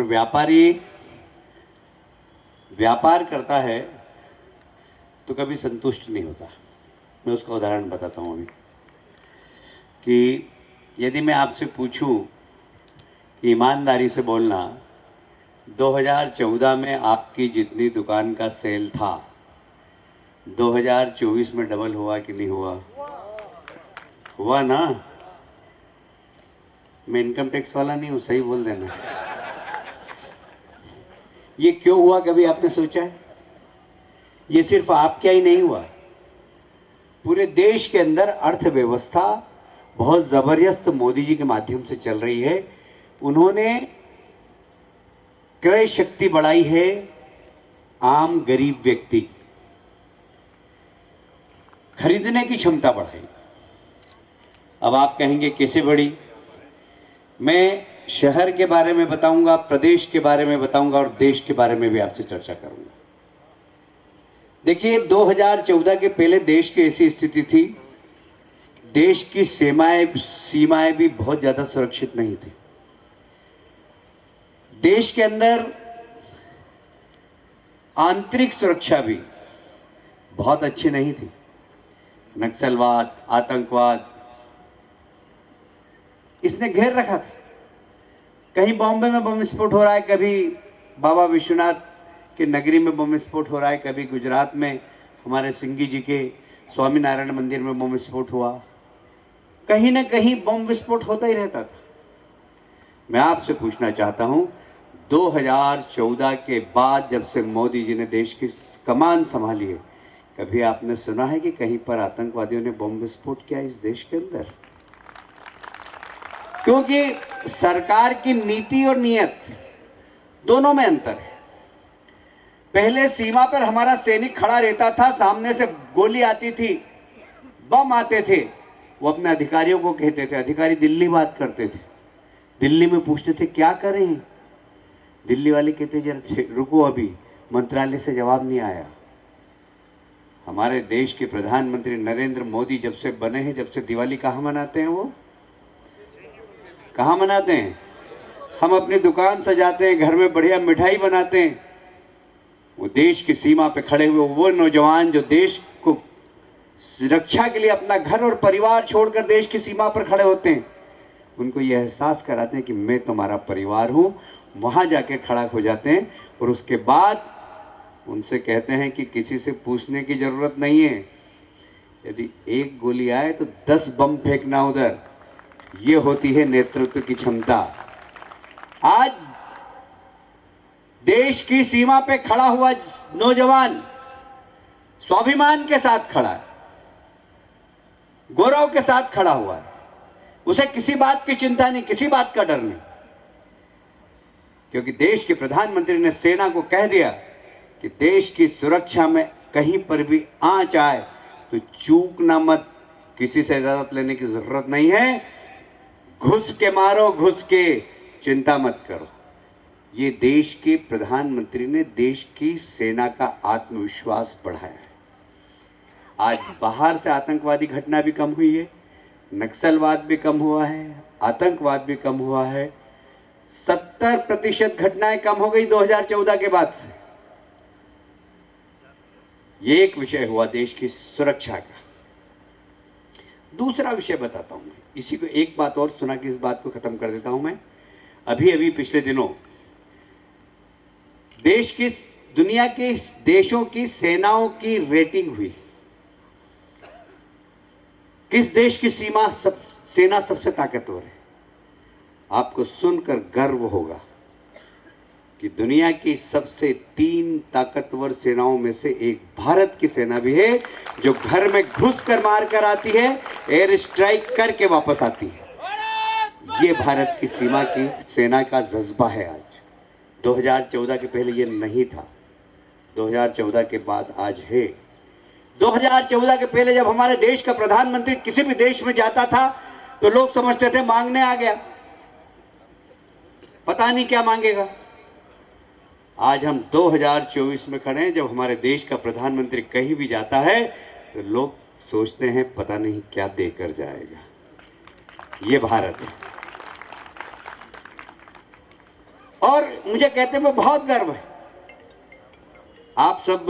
व्यापारी व्यापार करता है तो कभी संतुष्ट नहीं होता। मैं उसका उदाहरण बताता हूँ अभी कि यदि मैं आपसे पूछूं कि ईमानदारी से बोलना 2014 में आपकी जितनी दुकान का सेल था 2024 में डबल हुआ कि नहीं हुआ? हुआ ना? मैं इनकम टैक्स वाला नहीं हूँ, सही बोल देना। ये क्यों हुआ, कभी आपने सोचा है? ये सिर्फ आपके ही नहीं हुआ, पूरे देश के अंदर अर्थव्यवस्था बहुत जबरदस्त मोदी जी के माध्यम से चल रही है। उन्होंने क्रय शक्ति बढ़ाई है आम गरीब व्यक्ति की, खरीदने की क्षमता बढ़ाई। अब आप कहेंगे कैसे बढ़ी? मैं शहर के बारे में बताऊंगा, प्रदेश के बारे में बताऊंगा और देश के बारे में भी आपसे चर्चा करूंगा। देखिए, 2014 के पहले देश की ऐसी स्थिति थी, देश की सीमाएं भी बहुत ज्यादा सुरक्षित नहीं थी। देश के अंदर आंतरिक सुरक्षा भी बहुत अच्छी नहीं थी। नक्सलवाद, आतंकवाद इसने घेर रखा था। कहीं बॉम्बे में बम विस्फोट हो रहा है, कभी बाबा विश्वनाथ के नगरी में बम विस्फोट हो रहा है, कभी गुजरात में हमारे सिंघी जी के स्वामीनारायण मंदिर में बम विस्फोट हुआ। कहीं ना कहीं बम विस्फोट होता ही रहता था। मैं आपसे पूछना चाहता हूं, 2014 के बाद जब से मोदी जी ने देश की कमान संभाली है, कभी आपने सुना है कि कहीं पर आतंकवादियों ने बम विस्फोट किया इस देश के अंदर? क्योंकि सरकार की नीति और नियत दोनों में अंतर है। पहले सीमा पर हमारा सैनिक खड़ा रहता था, सामने से गोली आती थी, बम आते थे, वो अपने अधिकारियों को कहते थे। अधिकारी दिल्ली बात करते थे, दिल्ली में पूछते थे क्या करें, दिल्ली वाले कहते जरा रुको, अभी मंत्रालय से जवाब नहीं आया। हमारे देश के प्रधानमंत्री नरेंद्र मोदी जब से बने हैं, जब से दिवाली कहाँ मनाते हैं? वो कहाँ मनाते हैं? हम अपनी दुकान सजाते हैं, घर में बढ़िया मिठाई बनाते हैं। वो देश की सीमा पे खड़े हुए वो नौजवान जो देश को सुरक्षा के लिए अपना घर और परिवार छोड़कर देश की सीमा पर खड़े होते हैं, उनको यह एहसास कराते हैं कि मैं तुम्हारा परिवार हूं। वहां जाके खड़ा हो जाते हैं और उसके बाद उनसे कहते हैं कि किसी से पूछने की जरूरत नहीं है, यदि एक गोली आए तो 10 बम फेंकना उधर। ये होती है नेतृत्व की क्षमता। आज देश की सीमा पे खड़ा हुआ नौजवान स्वाभिमान के साथ खड़ा है, गौरव के साथ खड़ा हुआ है। उसे किसी बात की चिंता नहीं, किसी बात का डर नहीं, क्योंकि देश के प्रधानमंत्री ने सेना को कह दिया कि देश की सुरक्षा में कहीं पर भी आंच आए तो चूकना मत, किसी से इजाजत लेने की जरूरत नहीं है, घुस के मारो, घुस के, चिंता मत करो। ये देश के प्रधानमंत्री ने देश की सेना का आत्मविश्वास बढ़ाया है। आज बाहर से आतंकवादी घटना भी कम हुई है, नक्सलवाद भी कम हुआ है, आतंकवाद भी कम हुआ है। 70% घटनाएं कम हो गई 2014 के बाद से। ये एक विषय हुआ देश की सुरक्षा का। दूसरा विषय बताता हूं मैं, इसी को एक बात और सुना कि इस बात को खत्म कर देता हूं मैं। अभी पिछले दिनों देश की, दुनिया के देशों की सेनाओं की रेटिंग हुई। किस देश की सेना सबसे ताकतवर है? आपको सुनकर गर्व होगा कि दुनिया की सबसे 3 ताकतवर सेनाओं में से एक भारत की सेना भी है, जो घर में घुस कर मार कर आती है, एयर स्ट्राइक करके वापस आती है। ये भारत की सेना का जज्बा है। आज 2014 के पहले ये नहीं था, 2014 के बाद आज है। 2014 के पहले जब हमारे देश का प्रधानमंत्री किसी भी देश में जाता था तो लोग समझते थे मांगने आ गया, पता नहीं क्या मांगेगा। आज हम 2024 में खड़े हैं, जब हमारे देश का प्रधानमंत्री कहीं भी जाता है तो लोग सोचते हैं पता नहीं क्या देकर जाएगा। ये भारत है। और मुझे कहते हुए बहुत गर्व है। आप सब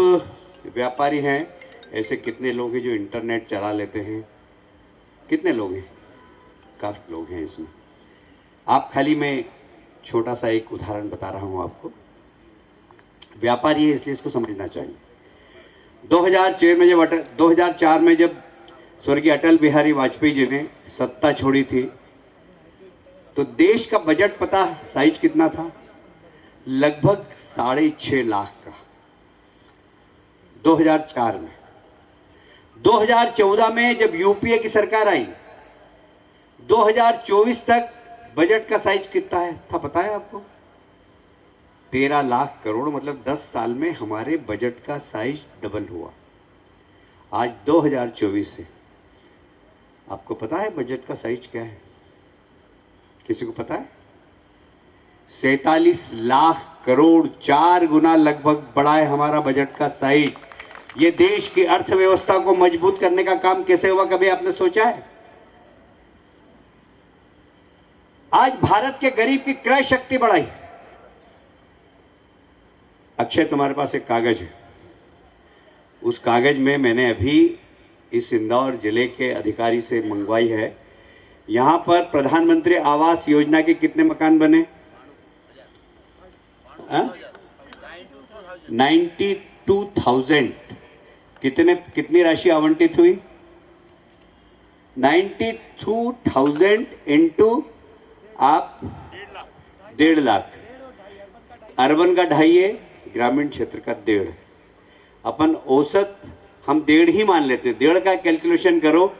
व्यापारी हैं, ऐसे कितने लोग हैं जो इंटरनेट चला लेते हैं? कितने लोग हैं? काफ़ी लोग हैं इसमें। आप खाली मैं छोटा सा एक उदाहरण बता रहा हूं आपको। व्यापारी है इसलिए इसको समझना चाहिए। 2004 में जब स्वर्गीय अटल बिहारी वाजपेयी जी ने सत्ता छोड़ी थी, तो देश का बजट पता साइज कितना था? लगभग 6.5 लाख का 2004 में। 2014 में जब यूपीए की सरकार आई, 2024 तक बजट का साइज कितना है था पता है आपको? 13 लाख करोड़। मतलब 10 साल में हमारे बजट का साइज डबल हुआ। आज 2024 है, आपको पता है बजट का साइज क्या है? किसी को पता है? 47 लाख करोड़, 4 गुना लगभग बढ़ा है हमारा बजट का साइज। ये देश की अर्थव्यवस्था को मजबूत करने का काम कैसे हुआ, कभी आपने सोचा है? आज भारत के गरीब की क्रय शक्ति बढ़ाई। अक्षय, तुम्हारे पास एक कागज है, उस कागज में मैंने अभी इस इंदौर जिले के अधिकारी से मंगवाई है। यहां पर प्रधानमंत्री आवास योजना के कितने मकान बने? 92,000। कितनी राशि आवंटित हुई? 92,000 इंटू आप 1.5 लाख। अर्बन का 2.5 है, ग्रामीण क्षेत्र का 1.5 है। अपन औसत हम 1.5 ही मान लेते हैं। 1.5 का कैलकुलेशन करो।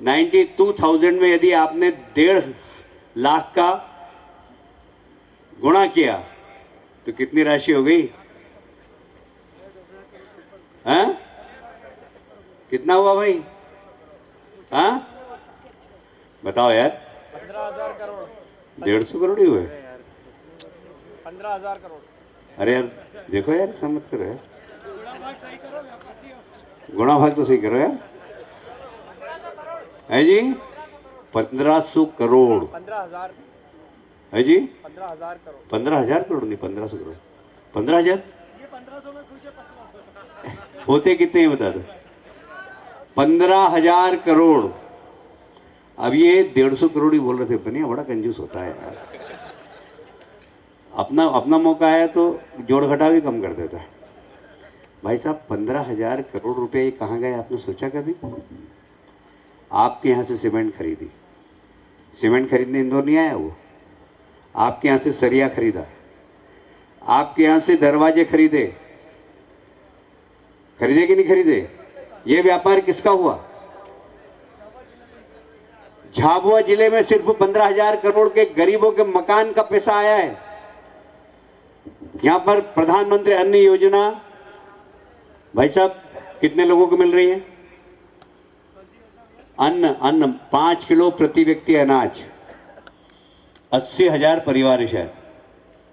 92,000 में यदि आपने 1.5 लाख का गुणा किया तो कितनी राशि हो गई? हाँ, कितना हुआ भाई? हाँ बताओ यार। 15,000 करोड़। 150 करोड़ ही हुए। 15,000 करोड़। अरे यार देखो यार, ऐसा मत करो यार, गुणा भाग तो सही करो यार। है जी 1500 करोड़ 15,000 है जी 15,000 करोड़। 15,000 करोड़ नहीं, 1500 करोड़। 15,000 होते कितने हैं बता दो? 15,000 करोड़। अब ये 150 करोड़ ही बोल रहे थे। बनिया बड़ा कंजूस होता है यार। अपना मौका आया तो जोड़ घटा भी कम कर देता है। भाई साहब 15,000 करोड़ रुपए ये कहाँ गए, आपने सोचा कभी? आपके यहाँ से सीमेंट खरीदी, सीमेंट खरीदने इंदौर नहीं आया वो। आपके यहाँ से सरिया खरीदा, आपके यहाँ से दरवाजे खरीदे कि नहीं खरीदे? ये व्यापार किसका हुआ? झाबुआ जिले में सिर्फ 15,000 करोड़ के गरीबों के मकान का पैसा आया है। यहां पर प्रधानमंत्री अन्न योजना भाई साहब कितने लोगों को मिल रही है? अन्न 5 किलो प्रति व्यक्ति अनाज। 80,000 परिवार है शायद।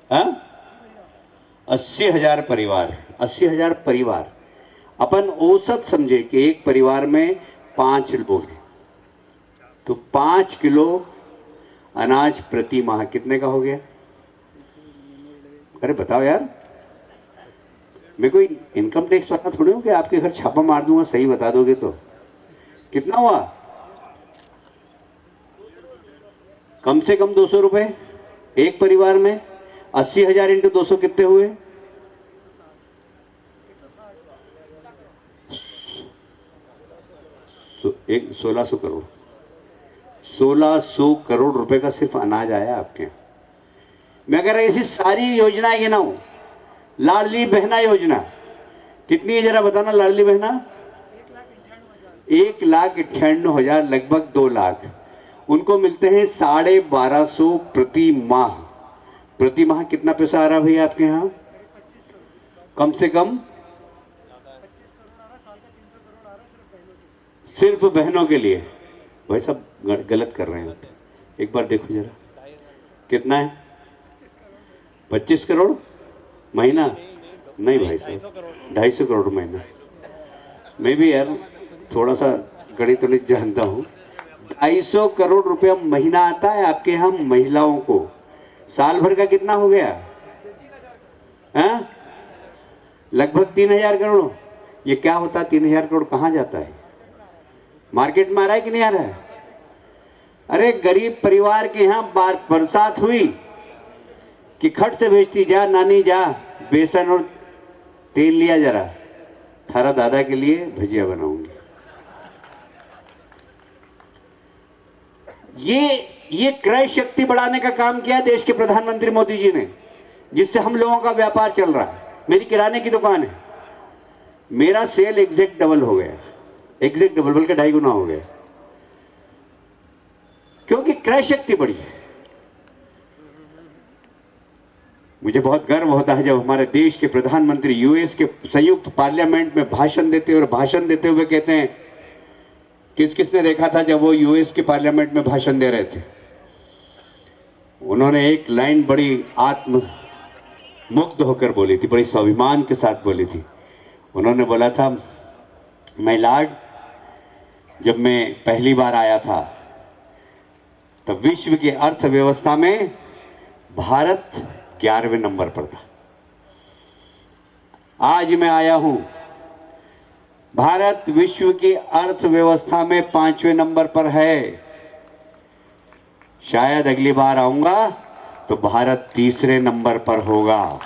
हाँ 80,000 परिवार। 80,000 परिवार। अपन औसत समझे कि एक परिवार में 5 लोग हैं, तो 5 किलो अनाज प्रति माह कितने का हो गया? अरे बताओ यार, मैं कोई इनकम टैक्स वाला थोड़ी हूं कि आपके घर छापा मार दूंगा सही बता दोगे तो। कितना हुआ? कम से कम 200 रुपए एक परिवार में। 80,000 इंटू 200 कितने हुए? 1600 करोड़। 1600 करोड़ रुपए का सिर्फ अनाज आया आपके यहाँ। मैं अगर ऐसी सारी योजनाएं गिनाऊं, लाडली बहना योजना कितनी है जरा बताना? लाडली बहना 1,98,000, लगभग 2 लाख। उनको मिलते हैं 1250 प्रति माह। प्रति माह कितना पैसा आ रहा है भैया आपके यहाँ? कम से कम सिर्फ बहनों के लिए। भाई सब गलत कर रहे हैं। एक बार देखो जरा कितना है? 25 करोड़ महीना? नहीं भाई साहब 250 करोड़ महीना। मैं भी यार थोड़ा सा गणित उणित जानता हूँ। 250 करोड़ रुपया महीना आता है आपके यहाँ महिलाओं को। साल भर का कितना हो गया? हाँ? लगभग 3,000 करोड़। ये क्या होता है? 3,000 करोड़ कहाँ जाता है? मार्केट में आ रहा है कि नहीं आ रहा है? अरे गरीब परिवार के यहाँ बरसात हुई कि खट से भेजती, जा नानी जा, बेसन और तेल लिया जरा, थारा दादा के लिए भजिया बनाऊंगी। ये क्रय शक्ति बढ़ाने का काम किया देश के प्रधानमंत्री मोदी जी ने, जिससे हम लोगों का व्यापार चल रहा है। मेरी किराने की दुकान है, मेरा सेल एग्जैक्ट डबल हो गया, एग्जैक्ट डबल बल्कि 2.5 गुना हो गया, क्योंकि क्रय शक्ति बढ़ी है। मुझे बहुत गर्व होता है जब हमारे देश के प्रधानमंत्री यूएस के संयुक्त पार्लियामेंट में भाषण देते हुए कहते हैं, किसने देखा था जब वो यूएस के पार्लियामेंट में भाषण दे रहे थे, उन्होंने एक लाइन बड़ी आत्म मुग्ध होकर बोली थी, बड़ी स्वाभिमान के साथ बोली थी। उन्होंने बोला था, माय लॉर्ड, जब मैं पहली बार आया था तब विश्व की अर्थव्यवस्था में भारत 11वें नंबर पर था। आज मैं आया हूं, भारत विश्व की अर्थव्यवस्था में 5वें नंबर पर है। शायद अगली बार आऊंगा तो भारत 3रे नंबर पर होगा।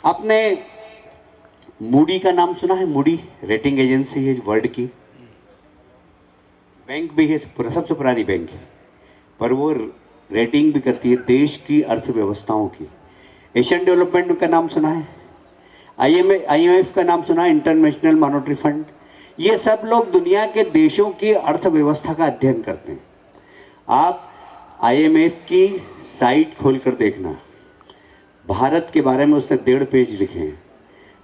आपने मूडी का नाम सुना है? मूडी रेटिंग एजेंसी है वर्ल्ड की, बैंक भी है, सबसे पुरानी बैंक है, पर वो रेटिंग भी करती है देश की अर्थव्यवस्थाओं की। एशियन डेवलपमेंट का नाम सुना है? IMF का नाम सुना है? International monetary fund. ये सब लोग दुनिया के देशों की अर्थव्यवस्था का अध्ययन करते हैं। आप IMF की साइट खोलकर देखना, भारत के बारे में उसने 1.5 पेज लिखे हैं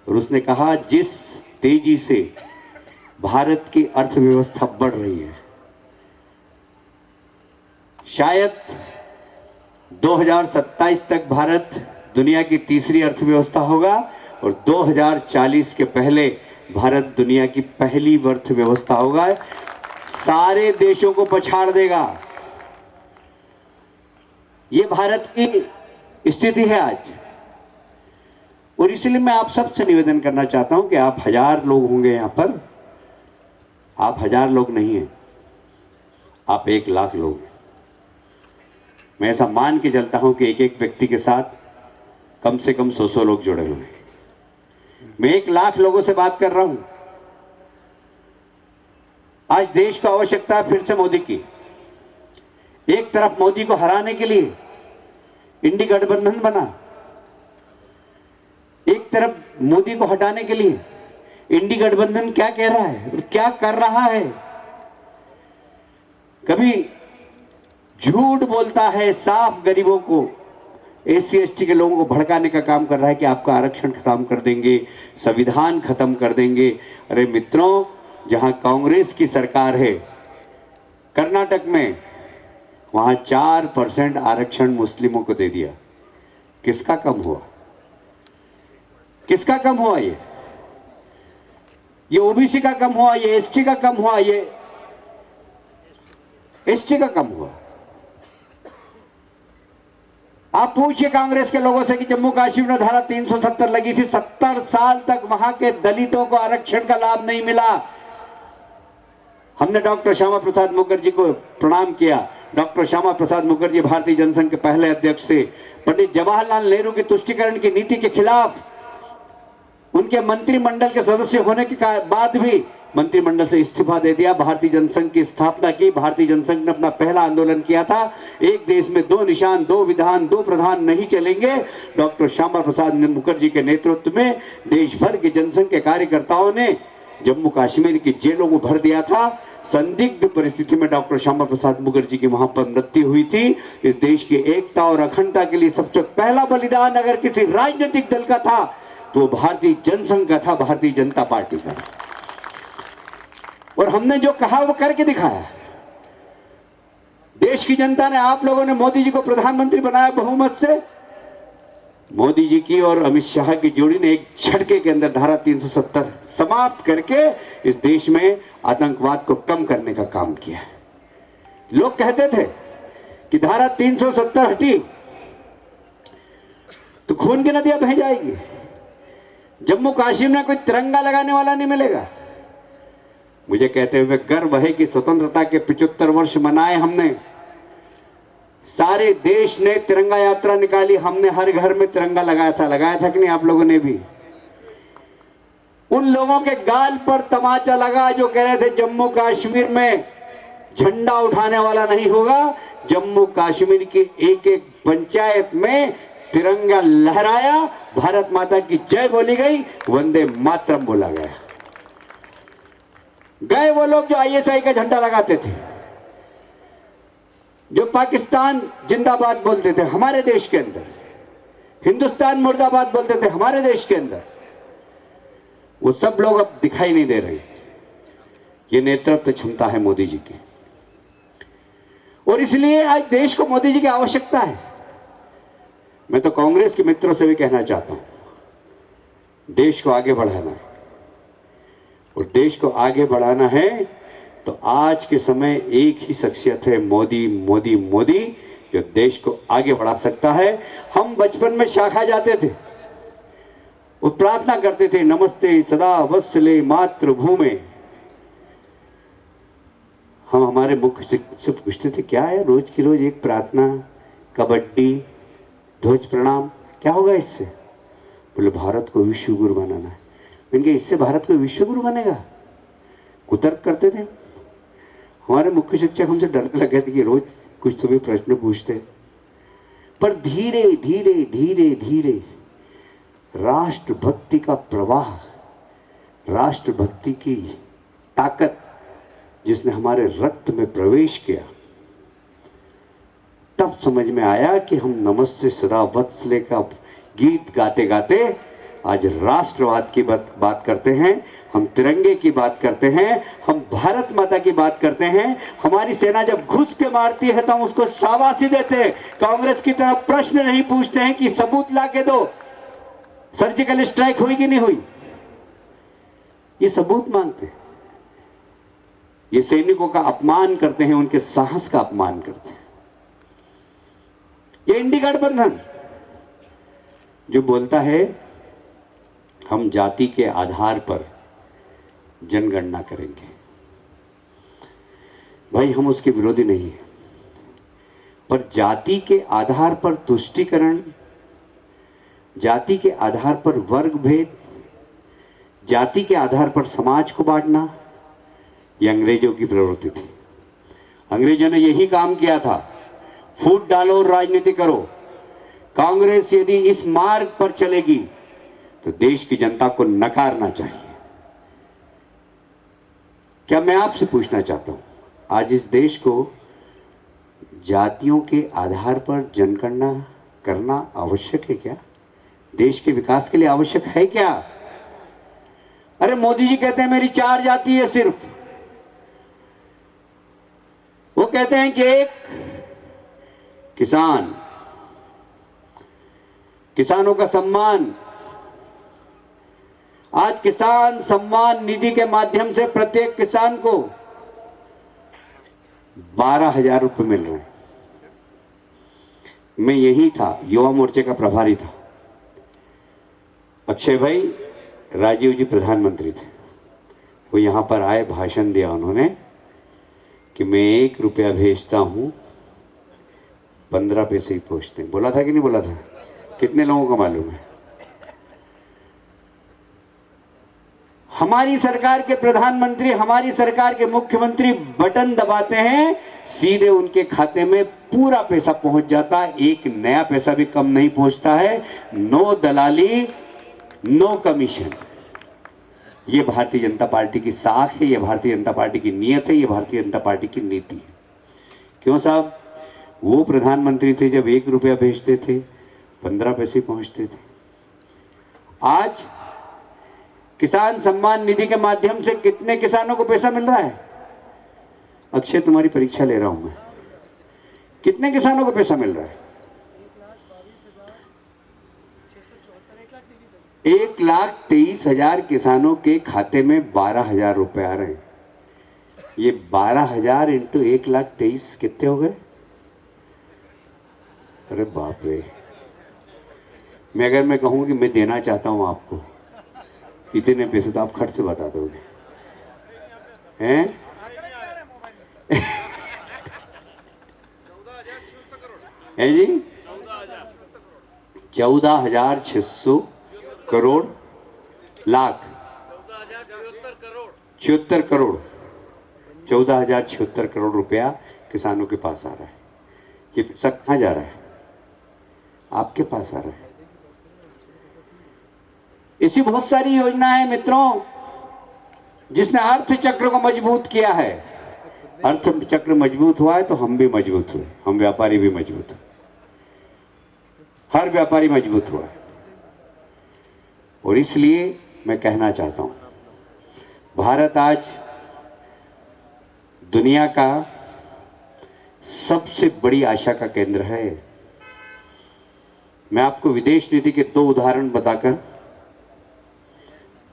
और उसने कहा जिस तेजी से भारत की अर्थव्यवस्था बढ़ रही है, शायद 2027 तक भारत दुनिया की 3री अर्थव्यवस्था होगा और 2040 के पहले भारत दुनिया की पहली अर्थव्यवस्था होगा, सारे देशों को पछाड़ देगा। ये भारत की स्थिति है आज। और इसलिए मैं आप सबसे निवेदन करना चाहता हूं कि आप 1000 लोग होंगे यहां पर, आप 1000 लोग नहीं हैं, आप 1 लाख लोग हैं। मैं ऐसा मान के चलता हूं कि एक व्यक्ति के साथ कम से कम 100 लोग जुड़े हुए हैं। मैं 1 लाख लोगों से बात कर रहा हूं। आज देश को आवश्यकता है फिर से मोदी की। एक तरफ मोदी को हराने के लिए इंडी गठबंधन बना, एक तरफ मोदी को हटाने के लिए इंडी गठबंधन क्या कह रहा है और क्या कर रहा है। कभी झूठ बोलता है, साफ गरीबों को, SC ST के लोगों को भड़काने का काम कर रहा है कि आपका आरक्षण खत्म कर देंगे, संविधान खत्म कर देंगे। अरे मित्रों, जहां कांग्रेस की सरकार है कर्नाटक में, वहां 4% आरक्षण मुस्लिमों को दे दिया। किसका कम हुआ? किसका कम हुआ? ये OBC का कम हुआ, ये ST का कम हुआ, ये ST का कम हुआ। आप पूछिए कांग्रेस के लोगों से कि जम्मू कश्मीर में धारा 370 लगी थी, 70 साल तक वहां के दलितों को आरक्षण का लाभ नहीं मिला। हमने डॉक्टर श्यामा प्रसाद मुखर्जी को प्रणाम किया। डॉक्टर श्यामा प्रसाद मुखर्जी भारतीय जनसंघ के पहले अध्यक्ष थे। पंडित जवाहरलाल नेहरू की तुष्टीकरण की नीति के खिलाफ उनके मंत्रिमंडल के सदस्य होने के बाद भी मंत्रिमंडल से इस्तीफा दे दिया। भारतीय जनसंघ की स्थापना की। भारतीय जनसंघ ने अपना पहला आंदोलन किया था, एक देश में 2 निशान, 2 विधान, 2 प्रधान नहीं चलेंगे। डॉक्टर श्यामा प्रसाद मुखर्जी के नेतृत्व में देश भर के जनसंघ के कार्यकर्ताओं ने जम्मू कश्मीर की जेलों को भर दिया था। संदिग्ध परिस्थिति में डॉक्टर श्यामा प्रसाद मुखर्जी की वहां पर मृत्यु हुई थी। इस देश की एकता और अखंडता के लिए सबसे पहला बलिदान अगर किसी राजनीतिक दल का था तो भारतीय जनसंघ का था, भारतीय जनता पार्टी का। और हमने जो कहा वो करके दिखाया। देश की जनता ने, आप लोगों ने मोदी जी को प्रधानमंत्री बनाया बहुमत से। मोदी जी की और अमित शाह की जोड़ी ने एक झटके के अंदर धारा 370 समाप्त करके इस देश में आतंकवाद को कम करने का काम किया। लोग कहते थे कि धारा 370 हटी तो खून की नदियां बह जाएगी। जम्मू कश्मीर में कोई तिरंगा लगाने वाला नहीं मिलेगा। मुझे कहते हुए गर्व है कि स्वतंत्रता के 75 वर्ष मनाए हमने। सारे देश ने तिरंगा यात्रा निकाली, हमने हर घर में तिरंगा लगाया था कि नहीं आप लोगों ने भी? उन लोगों के गाल पर तमाचा लगा जो कह रहे थे जम्मू कश्मीर में झंडा उठाने वाला नहीं होगा। जम्मू कश्मीर की एक एक पंचायत में तिरंगा लहराया, भारत माता की जय बोली गई, वंदे मातरम बोला गया। गए वो लोग जो आईएसआई का झंडा लगाते थे, जो पाकिस्तान जिंदाबाद बोलते थे हमारे देश के अंदर, हिंदुस्तान मुर्दाबाद बोलते थे हमारे देश के अंदर, वो सब लोग अब दिखाई नहीं दे रहे। ये नेतृत्व क्षमता है मोदी जी की, और इसलिए आज देश को मोदी जी की आवश्यकता है। मैं तो कांग्रेस के मित्रों से भी कहना चाहता हूं, देश को आगे बढ़ाना है, और देश को आगे बढ़ाना है तो आज के समय एक ही शख्सियत है, मोदी मोदी मोदी, जो देश को आगे बढ़ा सकता है। हम बचपन में शाखा जाते थे और प्रार्थना करते थे, नमस्ते सदा वत्सले मातृभूमि। हम हमारे मुख्य से पूछते थे क्या है, रोज की रोज एक प्रार्थना, कबड्डी, ध्वज प्रणाम, क्या होगा इससे? बोले भारत को विश्व गुरु बनाना है। इनके इससे भारत को विश्व गुरु बनेगा? कुतर्क करते थे। हमारे मुख्य शिक्षक हमसे डरने लगे थे कि रोज कुछ तो भी प्रश्न पूछते। पर धीरे धीरे धीरे धीरे राष्ट्रभक्ति का प्रवाह, राष्ट्रभक्ति की ताकत जिसने हमारे रक्त में प्रवेश किया, तब समझ में आया कि हम नमस्ते सदा वत्सले का गीत गाते गाते आज राष्ट्रवाद की बात करते हैं, हम तिरंगे की बात करते हैं, हम भारत माता की बात करते हैं। हमारी सेना जब घुस के मारती है तो हम उसको शाबाशी देते हैं। कांग्रेस की तरफ प्रश्न नहीं पूछते हैं कि सबूत ला के दो, सर्जिकल स्ट्राइक हुई कि नहीं हुई, ये सबूत मांगते हैं। ये सैनिकों का अपमान करते हैं, उनके साहस का अपमान करते हैं। ये इंडी गठबंधन जो बोलता है हम जाति के आधार पर जनगणना करेंगे, भाई हम उसके विरोधी नहीं है, पर जाति के आधार पर तुष्टीकरण, जाति के आधार पर वर्ग भेद, जाति के आधार पर समाज को बांटना, ये अंग्रेजों की प्रवृत्ति थी। अंग्रेजों ने यही काम किया था, फूट डालो और राजनीति करो। कांग्रेस यदि इस मार्ग पर चलेगी तो देश की जनता को नकारना चाहिए। क्या मैं आपसे पूछना चाहता हूं, आज इस देश को जातियों के आधार पर जनगणना करना आवश्यक है क्या? देश के विकास के लिए आवश्यक है क्या? अरे मोदी जी कहते हैं मेरी 4 जाति है सिर्फ। वो कहते हैं कि एक किसान, किसानों का सम्मान। आज किसान सम्मान निधि के माध्यम से प्रत्येक किसान को 12,000 रुपये मिल रहे हैं। मैं यही था, युवा मोर्चे का प्रभारी था। अक्षय भाई, राजीव जी प्रधानमंत्री थे, वो यहां पर आए, भाषण दिया उन्होंने कि मैं 1 रुपया भेजता हूं, 15 पैसे ही पहुंचते हैं। बोला था कि नहीं बोला था? कितने लोगों को मालूम है? हमारी सरकार के प्रधानमंत्री, हमारी सरकार के मुख्यमंत्री बटन दबाते हैं, सीधे उनके खाते में पूरा पैसा पहुंच जाता है, एक नया पैसा भी कम नहीं पहुंचता है। नो दलाली, नो कमीशन। ये भारतीय जनता पार्टी की साख है, ये भारतीय जनता पार्टी की नीयत है, ये भारतीय जनता पार्टी की नीति है। क्यों साहब? वो प्रधानमंत्री थे जब 1 रुपया भेजते थे 15 पैसे पहुंचते थे। आज किसान सम्मान निधि के माध्यम से कितने किसानों को पैसा मिल रहा है? अक्षय, तुम्हारी परीक्षा ले रहा हूं मैं, कितने किसानों को पैसा मिल रहा है? 1,23,000 किसानों के खाते में 12,000 रुपए आ रहे हैं। ये 12,000 इंटू 1,23,000 कितने हो गए? अरे बाप रे, मैं कहूँ कि मैं देना चाहता हूँ आपको इतने पैसे, तो आप खट से बता दोगे हैं? है जी 14,600 करोड़ लाख 74 करोड़ 14,076 करोड़ रुपया किसानों के पास आ रहा है। ये पैसा कहाँ जा रहा है? आपके पास आ रहा है। ऐसी बहुत सारी योजना है मित्रों जिसने अर्थ चक्र को मजबूत किया है। अर्थ चक्र मजबूत हुआ है तो हम भी मजबूत हुए, हम व्यापारी भी मजबूत हुए, हर व्यापारी मजबूत हुआ है। और इसलिए मैं कहना चाहता हूं, भारत आज दुनिया का सबसे बड़ी आशा का केंद्र है। मैं आपको विदेश नीति के 2 उदाहरण बताकर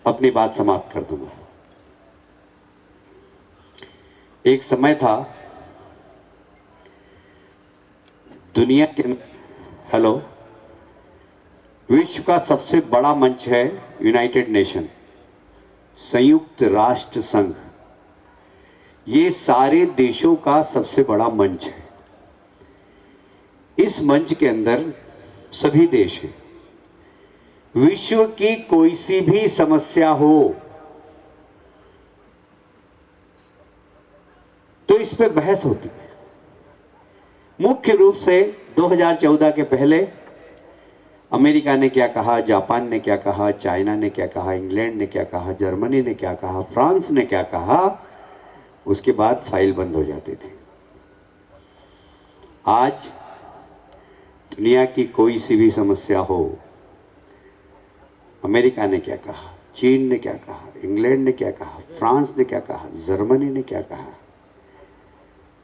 अपनी बात समाप्त कर दूंगा। एक समय था दुनिया के विश्व का सबसे बड़ा मंच है यूनाइटेड नेशन, संयुक्त राष्ट्र संघ। ये सारे देशों का सबसे बड़ा मंच है। इस मंच के अंदर सभी देश हैं। विश्व की कोई सी भी समस्या हो तो इस पे बहस होती है। मुख्य रूप से 2014 के पहले अमेरिका ने क्या कहा, जापान ने क्या कहा, चाइना ने क्या कहा, इंग्लैंड ने क्या कहा, जर्मनी ने क्या कहा, फ्रांस ने क्या कहा, उसके बाद फाइल बंद हो जाती थी। आज दुनिया की कोई सी भी समस्या हो, अमेरिका ने क्या कहा, चीन ने क्या कहा, इंग्लैंड ने क्या कहा, फ्रांस ने क्या कहा, जर्मनी ने क्या कहा,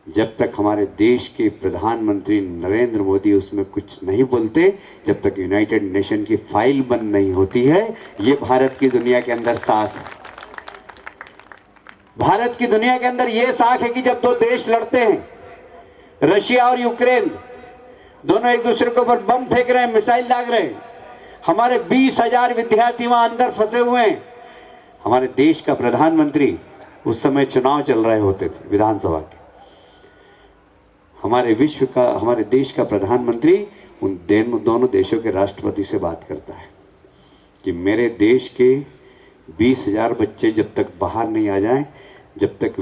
जब तक हमारे देश के प्रधानमंत्री नरेंद्र मोदी उसमें कुछ नहीं बोलते, जब तक यूनाइटेड नेशन की फाइल बंद नहीं होती है, ये भारत की दुनिया के अंदर साख है। भारत की दुनिया के अंदर यह साख है कि जब 2 देश लड़ते हैं, रशिया और यूक्रेन, दोनों एक दूसरे के ऊपर बम फेंक रहे हैं, मिसाइल दाग रहे हैं, हमारे 20,000 विद्यार्थी वहां अंदर फंसे हुए हैं। हमारे देश का प्रधानमंत्री, उस समय चुनाव चल रहे होते थे विधानसभा के, हमारे देश का प्रधानमंत्री उन दोनों देशों के राष्ट्रपति से बात करता है कि मेरे देश के 20,000 बच्चे जब तक बाहर नहीं आ जाएं, जब तक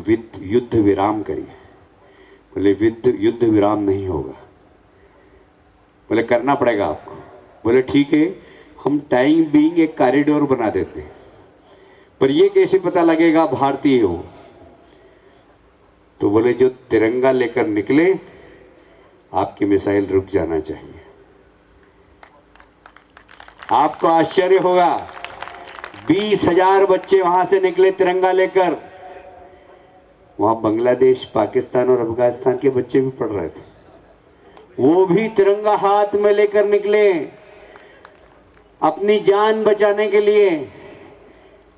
युद्ध विराम करिए। बोले युद्ध विराम नहीं होगा। बोले करना पड़ेगा आपको। बोले ठीक है, हम टाइम बीइंग एक कॉरिडोर बना देते हैं, पर ये कैसे पता लगेगा भारतीय हो? तो बोले जो तिरंगा लेकर निकले, आपकी मिसाइल रुक जाना चाहिए। आपको आश्चर्य होगा, 20,000 बच्चे वहां से निकले तिरंगा लेकर। वहां बांग्लादेश, पाकिस्तान और अफगानिस्तान के बच्चे भी पढ़ रहे थे, वो भी तिरंगा हाथ में लेकर निकले अपनी जान बचाने के लिए।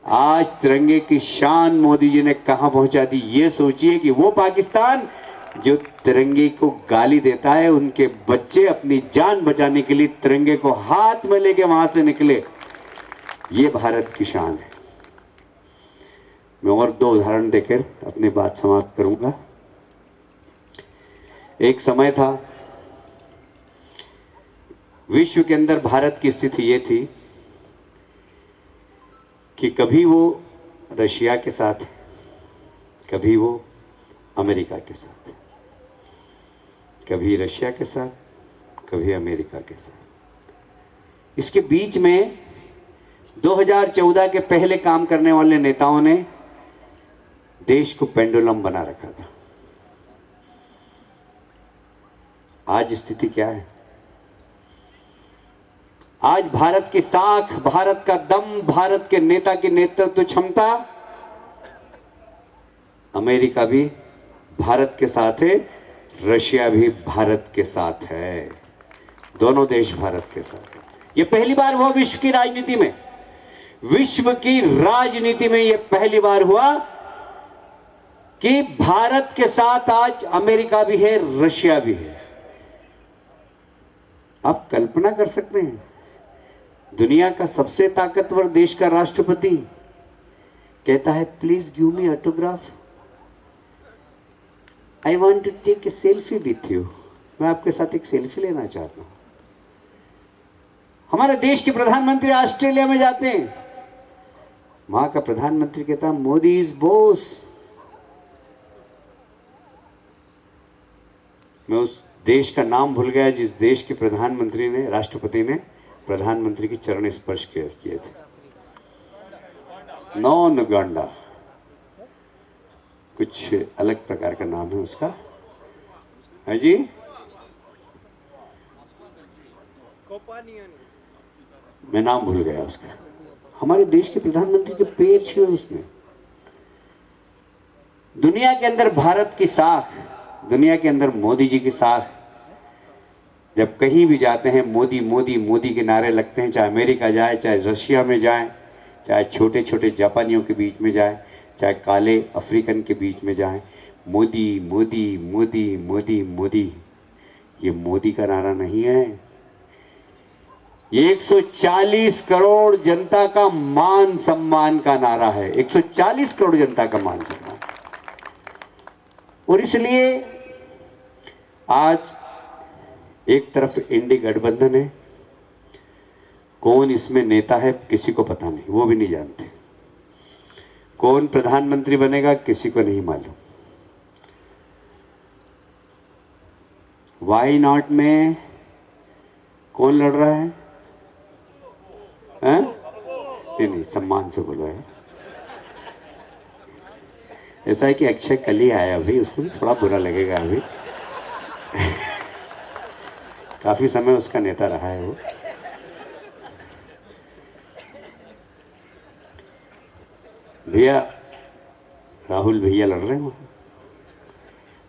आज तिरंगे की शान मोदी जी ने कहां पहुंचा दी, ये सोचिए कि वो पाकिस्तान जो तिरंगे को गाली देता है, उनके बच्चे अपनी जान बचाने के लिए तिरंगे को हाथ में लेके वहां से निकले। ये भारत की शान है। मैं और 2 उदाहरण देकर अपनी बात समाप्त करूंगा। एक समय था विश्व के अंदर भारत की स्थिति ये थी कि कभी वो रशिया के साथ, कभी वो अमेरिका के साथ, कभी रशिया के साथ, कभी अमेरिका के साथ। इसके बीच में 2014 के पहले काम करने वाले नेताओं ने देश को पेंडुलम बना रखा था। आज स्थिति क्या है? आज भारत की साख, भारत का दम, भारत के नेता की नेतृत्व क्षमता, अमेरिका भी भारत के साथ है, रशिया भी भारत के साथ है, दोनों देश भारत के साथ है। यह पहली बार हुआ विश्व की राजनीति में, विश्व की राजनीति में यह पहली बार हुआ कि भारत के साथ आज अमेरिका भी है, रशिया भी है। आप कल्पना कर सकते हैं दुनिया का सबसे ताकतवर देश का राष्ट्रपति कहता है please give me autograph, I want to take a selfie with you, मैं आपके साथ एक सेल्फी लेना चाहता हूं। हमारे देश के प्रधानमंत्री ऑस्ट्रेलिया में जाते हैं, वहां का प्रधानमंत्री कहता है मोदी इज बॉस। मैं उस देश का नाम भूल गया जिस देश के प्रधानमंत्री ने, राष्ट्रपति ने प्रधानमंत्री की चरण स्पर्श किए थे। नॉन उगांडा, कुछ अलग प्रकार का नाम है उसका, है जी, मैं नाम भूल गया उसका। हमारे देश के प्रधानमंत्री के पैर छुए उसने। दुनिया के अंदर भारत की साख, दुनिया के अंदर मोदी जी की साख, जब कहीं भी जाते हैं मोदी मोदी मोदी के नारे लगते हैं, चाहे अमेरिका जाए, चाहे रशिया में जाए, चाहे छोटे छोटे जापानियों के बीच में जाए, चाहे काले अफ्रीकन के बीच में जाए, मोदी मोदी मोदी मोदी मोदी। ये मोदी का नारा नहीं है, ये 140 करोड़ जनता का मान सम्मान का नारा है। 140 करोड़ जनता का मान सम्मान। और इसलिए आज एक तरफ इंडी गठबंधन है, कौन इसमें नेता है किसी को पता नहीं, वो भी नहीं जानते। कौन प्रधानमंत्री बनेगा किसी को नहीं मालूम। वाई नॉट में कौन लड़ रहा है? नहीं नहीं, सम्मान से बोलो है। ऐसा है कि अक्षय कल ही आया अभी, उसको भी थोड़ा बुरा लगेगा अभी। काफी समय उसका नेता रहा है वो। भैया राहुल भैया लड़ रहे हैं वहां।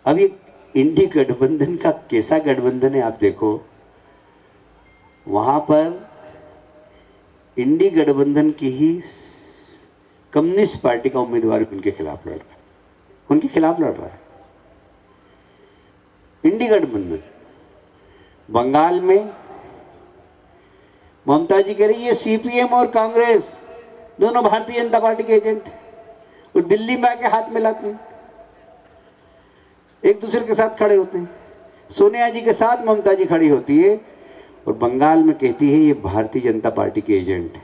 अब ये इंडी गठबंधन का कैसा गठबंधन है आप देखो, वहां पर इंडी गठबंधन की ही कम्युनिस्ट पार्टी का उम्मीदवार उनके खिलाफ लड़ रहा है, उनके खिलाफ लड़ रहा है इंडी गठबंधन। बंगाल में ममता जी कह रही है सीपीएम और कांग्रेस दोनों भारतीय जनता पार्टी के एजेंट, और दिल्ली में आके हाथ मिलाते हैं, एक दूसरे के साथ खड़े होते हैं। सोनिया जी के साथ ममता जी खड़ी होती है और बंगाल में कहती है ये भारतीय जनता पार्टी के एजेंट है।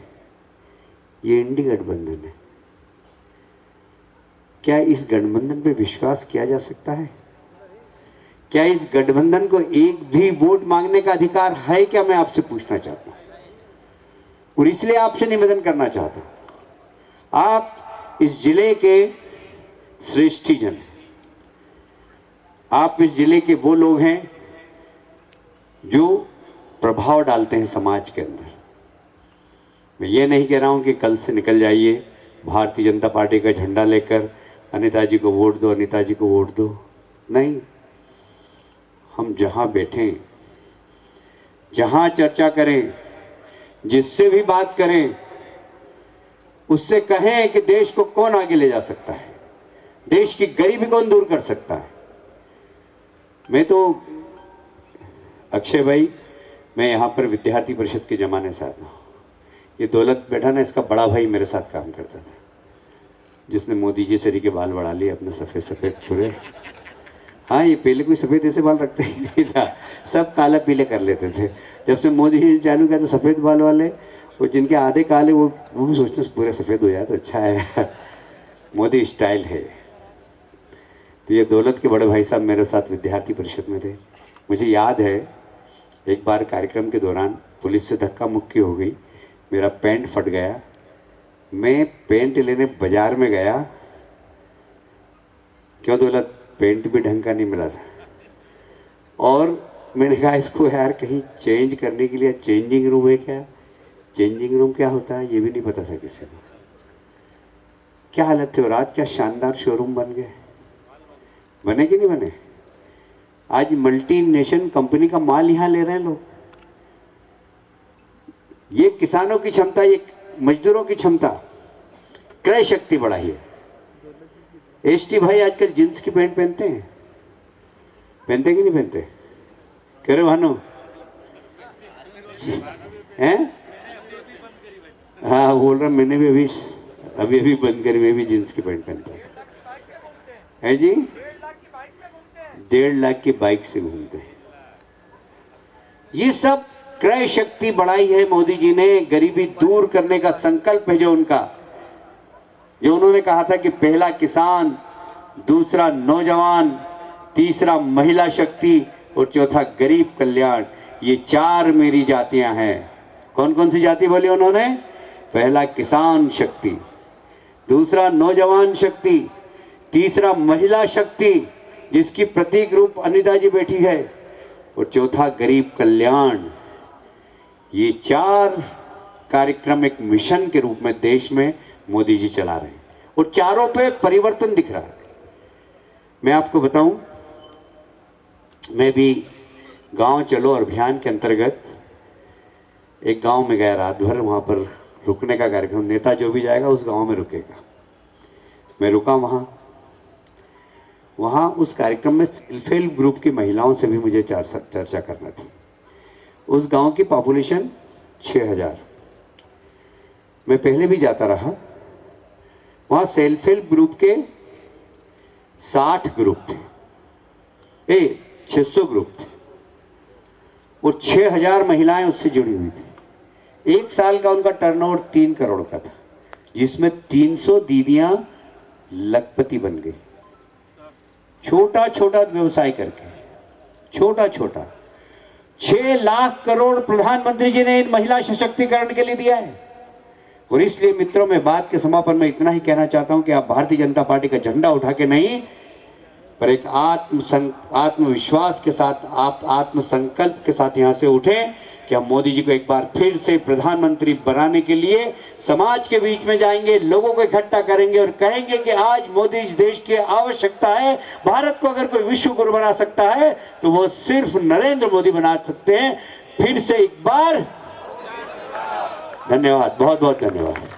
ये इंडी गठबंधन है। क्या इस गठबंधन पे विश्वास किया जा सकता है? क्या इस गठबंधन को एक भी वोट मांगने का अधिकार है क्या, मैं आपसे पूछना चाहता हूं। और इसलिए आपसे निवेदन करना चाहता हूं, आप इस जिले के श्रेष्ठीजन, आप इस जिले के वो लोग हैं जो प्रभाव डालते हैं समाज के अंदर। मैं ये नहीं कह रहा हूं कि कल से निकल जाइए भारतीय जनता पार्टी का झंडा लेकर अनिता जी को वोट दो, अनिता जी को वोट दो, नहीं। हम जहां बैठें, जहां चर्चा करें, जिससे भी बात करें, उससे कहें कि देश को कौन आगे ले जा सकता है, देश की गरीबी कौन दूर कर सकता है। मैं तो अक्षय भाई, मैं यहाँ पर विद्यार्थी परिषद के ज़माने से आता हूँ। ये दौलत बैठा ना, इसका बड़ा भाई मेरे साथ काम करता था, जिसने मोदी जी सरी के बाल बढ़ा लिए अपने सफ़ेद सफ़ेद पूरे। हाँ, ये पहले कोई सफ़ेद ऐसे बाल रखते ही नहीं था, सब काला पीले कर लेते थे। जब से मोदी जी ने चालू किया तो सफ़ेद बाल वाले, वो जिनके आधे काले वो भी सोचते पूरे सफ़ेद हो जाए तो अच्छा है, मोदी स्टाइल है। तो ये दौलत के बड़े भाई साहब मेरे साथ विद्यार्थी परिषद में थे। मुझे याद है एक बार कार्यक्रम के दौरान पुलिस से धक्का मुक्की हो गई, मेरा पैंट फट गया। मैं पैंट लेने बाजार में गया, क्यों दौलत, पैंट भी ढंग का नहीं मिला था। और मैंने कहा इसको यार कहीं चेंज करने के लिए चेंजिंग रूम है क्या? चेंजिंग रूम क्या होता है ये भी नहीं पता था किसी को। क्या हालत थी। और आज क्या शानदार शोरूम बन गए, बने कि नहीं बने? आज मल्टीनेशनल कंपनी का माल यहाँ ले रहे हैं लोग। ये किसानों की क्षमता, ये मजदूरों की क्षमता, क्रय शक्ति बढ़ाई है। एसटी भाई आजकल जींस की पैंट पहनते हैं, पहनते कि नहीं पहनते? कह रहे भानु हैं? हाँ बोल रहा, मैंने भी अभी अभी बंद करी, मैं भी जींस की पैंट पहनता हूँ। है जी, 1.5 लाख की बाइक से घूमते हैं। ये सब क्रय शक्ति बढ़ाई है मोदी जी ने, गरीबी दूर करने का संकल्प है जो उनका, जो उन्होंने कहा था कि पहला किसान, दूसरा नौजवान, तीसरा महिला शक्ति और चौथा गरीब कल्याण। ये 4 मेरी जातियां हैं। कौन कौन सी जाति बोली उन्होंने? पहला किसान शक्ति, दूसरा नौजवान शक्ति, तीसरा महिला शक्ति जिसकी प्रतीक रूप अनिता जी बैठी है, और चौथा गरीब कल्याण। ये 4 कार्यक्रम एक मिशन के रूप में देश में मोदी जी चला रहे हैं और चारों पे परिवर्तन दिख रहा है। मैं आपको बताऊं, मैं भी गांव चलो अभियान के अंतर्गत एक गांव में गया रात भर, वहां पर रुकने का कार्यक्रम, नेता जो भी जाएगा उस गांव में रुकेगा। मैं रुका वहां उस कार्यक्रम में सेल्फ हेल्प ग्रुप की महिलाओं से भी मुझे चर्चा करना थी। उस गांव की पॉपुलेशन 6000। मैं पहले भी जाता रहा, वहां सेल्फ हेल्प ग्रुप के 60 ग्रुप थे, 600 ग्रुप थे और 6000 महिलाएं उससे जुड़ी हुई थी। 1 साल का उनका टर्नओवर 3 करोड़ का था, जिसमें 300 दीदियां लखपति बन गई, छोटा छोटा व्यवसाय करके, छोटा छोटा। 6 लाख करोड़ प्रधानमंत्री जी ने इन महिला सशक्तिकरण के लिए दिया है। और इसलिए मित्रों, मैं बात के समापन में इतना ही कहना चाहता हूं कि आप भारतीय जनता पार्टी का झंडा उठा के नहीं, पर एक आत्मविश्वास के साथ, आप आत्मसंकल्प के साथ यहां से उठें कि हम मोदी जी को एक बार फिर से प्रधानमंत्री बनाने के लिए समाज के बीच में जाएंगे, लोगों को इकट्ठा करेंगे और कहेंगे कि आज मोदी इस देश की आवश्यकता है। भारत को अगर कोई विश्व गुरु बना सकता है तो वो सिर्फ नरेंद्र मोदी बना सकते हैं। फिर से एक बार धन्यवाद, बहुत बहुत धन्यवाद।